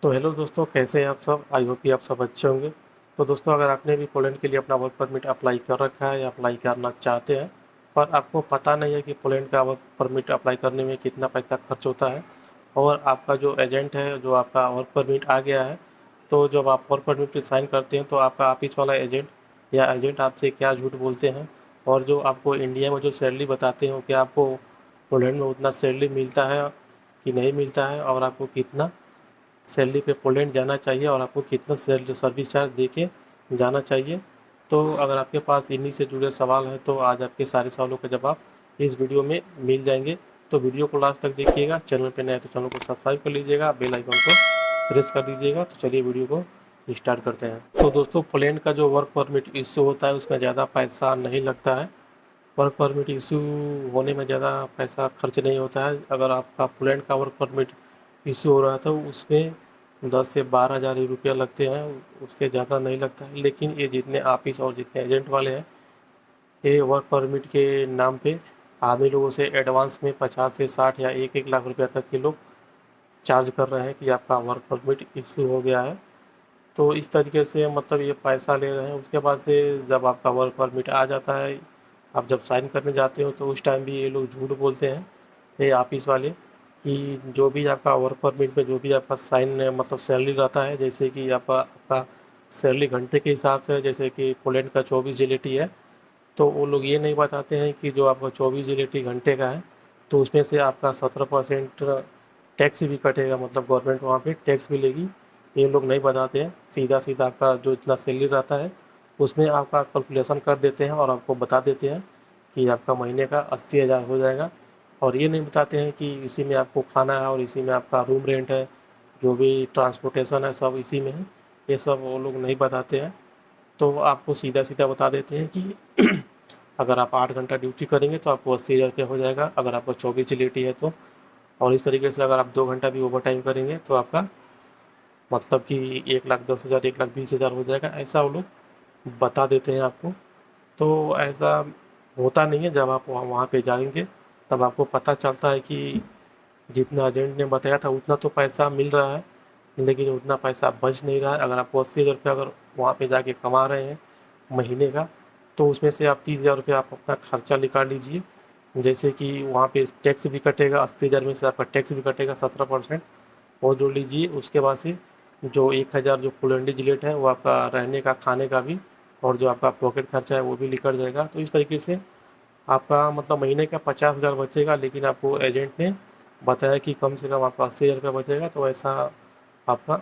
तो हेलो दोस्तों, कैसे हैं आप सब? आई होप कि आप सब अच्छे होंगे। तो दोस्तों, अगर आपने भी पोलैंड के लिए अपना वर्क परमिट अप्लाई कर रखा है या अप्लाई करना चाहते हैं, पर आपको पता नहीं है कि पोलैंड का वर्क परमिट अप्लाई करने में कितना पैसा खर्च होता है, और आपका जो एजेंट है, जो आपका वर्क परमिट आ गया है, तो जब आप वर्क परमिट पे साइन करते हैं तो आपका ऑफिस वाला एजेंट या एजेंट आपसे क्या झूठ बोलते हैं, और जो आपको इंडिया में जो सैलरी बताते हैं, वो क्या आपको पोलैंड में उतना सैलरी मिलता है कि नहीं मिलता है, और आपको कितना सैलरी पे पोलैंड जाना चाहिए, और आपको कितना सैलरी सर्विस चार्ज दे के जाना चाहिए। तो अगर आपके पास इन्हीं से जुड़े सवाल हैं तो आज आपके सारे सवालों का जवाब इस वीडियो में मिल जाएंगे। तो वीडियो को लास्ट तक देखिएगा। चैनल पे नए तो चैनल को सब्सक्राइब कर लीजिएगा, बेल आइकन को प्रेस कर दीजिएगा। तो चलिए वीडियो को स्टार्ट करते हैं। तो दोस्तों, पोलैंड का जो वर्क परमिट इश्यू होता है उसमें ज़्यादा पैसा नहीं लगता है। वर्क परमिट इशू होने में ज़्यादा पैसा खर्च नहीं होता है। अगर आपका पोलैंड का वर्क परमिट इशू हो रहा है तो उसमें 10 से 12 हज़ार रुपया लगते हैं, उससे ज़्यादा नहीं लगता है। लेकिन ये जितने ऑफिस और जितने एजेंट वाले हैं, ये वर्क परमिट के नाम पे आदमी लोगों से एडवांस में 50 से 60 या 1-1 लाख रुपया तक के लोग चार्ज कर रहे हैं कि आपका वर्क परमिट इशू हो गया है। तो इस तरीके से मतलब ये पैसा ले रहे हैं। उसके बाद से जब आपका वर्क परमिट आ जाता है, आप जब साइन करने जाते हो तो उस टाइम भी ये लोग झूठ बोलते हैं, ये ऑफिस वाले, कि जो भी आपका वर्क परमिट में जो भी आपका साइन मतलब सैलरी रहता है, जैसे कि आपका आपका सैलरी घंटे के हिसाब से है, जैसे कि पोलैंड का 24 GLT है, तो वो लोग ये नहीं बताते हैं कि जो आपका 24 GLT घंटे का है, तो उसमें से आपका 17% टैक्स भी कटेगा, मतलब गवर्नमेंट वहाँ पे टैक्स भी लेगी। ये लोग नहीं बताते हैं, सीधा सीधा आपका जो इतना सैलरी रहता है उसमें आपका कैलकुलेशन कर देते हैं और आपको बता देते हैं कि आपका महीने का 80 हज़ार हो जाएगा। और ये नहीं बताते हैं कि इसी में आपको खाना है और इसी में आपका रूम रेंट है, जो भी ट्रांसपोर्टेशन है सब इसी में है। ये सब वो लोग नहीं बताते हैं। तो आपको सीधा सीधा बता देते हैं कि अगर आप 8 घंटा ड्यूटी करेंगे तो आपको 80 हज़ार रुपया हो जाएगा, अगर आपको 24 GLT है तो। और इस तरीके से अगर आप 2 घंटा भी ओवर टाइम करेंगे तो आपका मतलब कि 1,10,000 1,20,000 हो जाएगा, ऐसा वो लोग बता देते हैं आपको। तो ऐसा होता नहीं है। जब आप वहाँ पे जाएंगे तब आपको पता चलता है कि जितना एजेंट ने बताया था उतना तो पैसा मिल रहा है, लेकिन उतना पैसा बच नहीं रहा है। अगर आपको 80 हज़ार रुपया अगर वहाँ पे जाके कमा रहे हैं महीने का, तो उसमें से आप 30 हज़ार रुपया आप अपना खर्चा निकाल लीजिए। जैसे कि वहाँ पे टैक्स भी कटेगा, 80 हज़ार में से आपका टैक्स भी कटेगा 17%, वो जोड़ लीजिए। उसके बाद से जो 1 हज़ार जो पोलैंडी जिलेट है वो आपका रहने का, खाने का भी, और जो आपका पॉकेट खर्चा है वो भी निकल जाएगा। तो इस तरीके से आपका मतलब महीने का 50 हज़ार बचेगा, लेकिन आपको एजेंट ने बताया कि कम से कम आपका 80 हज़ार रुपया बचेगा, तो ऐसा आपका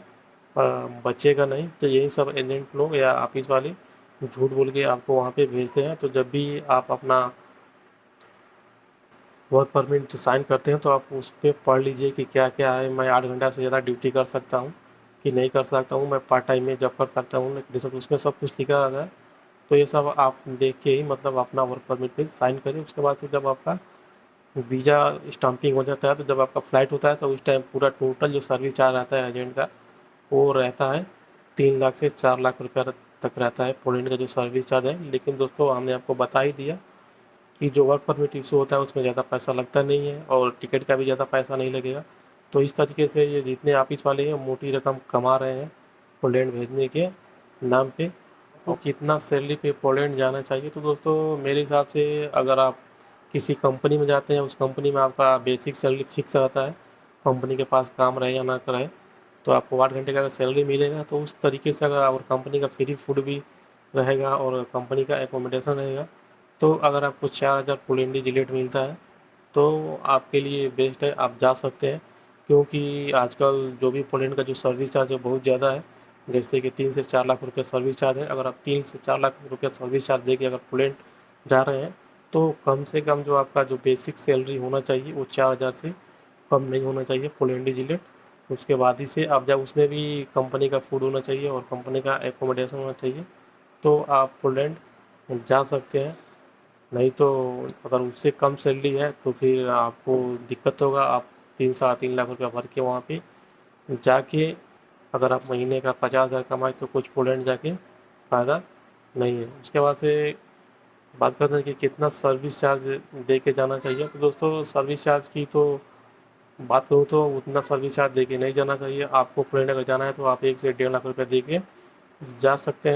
बचेगा नहीं। तो यही सब एजेंट लोग या ऑफिस वाले झूठ बोल के आपको वहाँ पे भेजते हैं। तो जब भी आप अपना वर्क परमिट साइन करते हैं तो आप उस पर पढ़ लीजिए कि क्या क्या है। मैं 8 घंटा से ज़्यादा ड्यूटी कर सकता हूँ कि नहीं कर सकता हूँ, मैं पार्ट टाइम में जब कर सकता हूँ, लेकिन सब उसमें सब कुछ लिखा रहता है। तो ये सब आप देख के ही मतलब अपना वर्क परमिट पे साइन करिए। उसके बाद से जब आपका वीज़ा स्टाम्पिंग हो जाता है, तो जब आपका फ़्लाइट होता है तो उस टाइम पूरा टोटल जो सर्विस चार्ज रहता है एजेंट का, वो रहता है 3 लाख से 4 लाख रुपया तक रहता है पोलैंड का जो सर्विस चार्ज है। लेकिन दोस्तों, हमने आपको बता ही दिया कि जो वर्क परमिट इशू होता है उसमें ज़्यादा पैसा लगता नहीं है, और टिकट का भी ज़्यादा पैसा नहीं लगेगा। तो इस तरीके से ये जितने ऑफिस वाले हैं मोटी रकम कमा रहे हैं पोलैंड भेजने के नाम पे। और कितना सैलरी पे पोलैंड जाना चाहिए, तो दोस्तों मेरे हिसाब से अगर आप किसी कंपनी में जाते हैं, उस कंपनी में आपका बेसिक सैलरी फिक्स रहता है, कंपनी के पास काम रहे या ना रहे, तो आपको 8 घंटे का अगर सैलरी मिलेगा तो उस तरीके से अगर, और कंपनी का फ्री फूड भी रहेगा और कंपनी का एकोमोडेशन रहेगा, तो अगर आपको 4 हज़ार पोलेंडी जिलेट मिलता है तो आपके लिए बेस्ट है, आप जा सकते हैं। क्योंकि आजकल जो भी पोलैंड का जो सर्विस चार्ज है बहुत ज़्यादा है। जैसे कि 3 से 4 लाख रुपये सर्विस चार्ज है। अगर आप 3 से 4 लाख रुपये सर्विस चार्ज दे के अगर पोलैंड जा रहे हैं, तो कम से कम जो आपका जो बेसिक सैलरी होना चाहिए वो 4 हज़ार से कम नहीं होना चाहिए पोलैंडी जिलेट। उसके बाद ही से आप, जब उसमें भी कंपनी का फूड होना चाहिए और कंपनी का एकोमोडेशन होना चाहिए, तो आप पोलैंड जा सकते हैं। नहीं तो अगर उससे कम सैलरी है तो फिर आपको दिक्कत होगा। आप 3 साढ़े 3 लाख रुपया भर के वहाँ पे जाके अगर आप महीने का 50 हज़ार कमाए तो कुछ पोलैंड जाके फ़ायदा नहीं है। उसके बाद से बात करते हैं कि कितना सर्विस चार्ज दे के जाना चाहिए। तो दोस्तों, सर्विस चार्ज की तो बात करूँ तो उतना सर्विस चार्ज दे के नहीं जाना चाहिए। आपको पोलैंड अगर जाना है तो आप 1 से 1.5 लाख रुपये दे के जा सकते हैं।